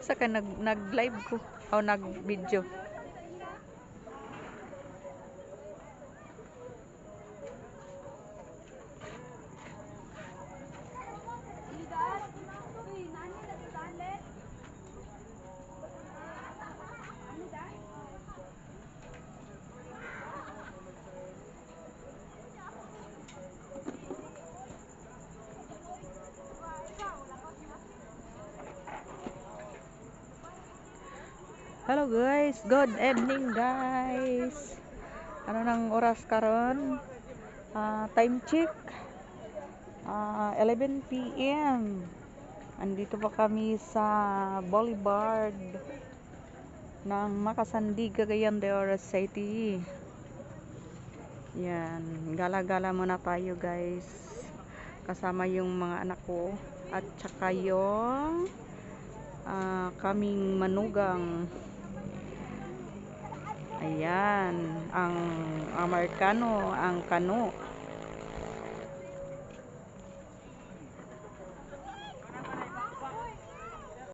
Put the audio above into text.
Saka nag-live ko o nag-video. Hello guys, good evening guys. Ano nang oras karon? Time check. 11 PM. Andito pa kami sa Boulevard ng Makasandi, Cagayan de Oro City. Yan, gala-gala muna tayo guys. Kasama yung mga anak ko at saka yung kaming manugang. Ayan, ang Amerikano, ang kano.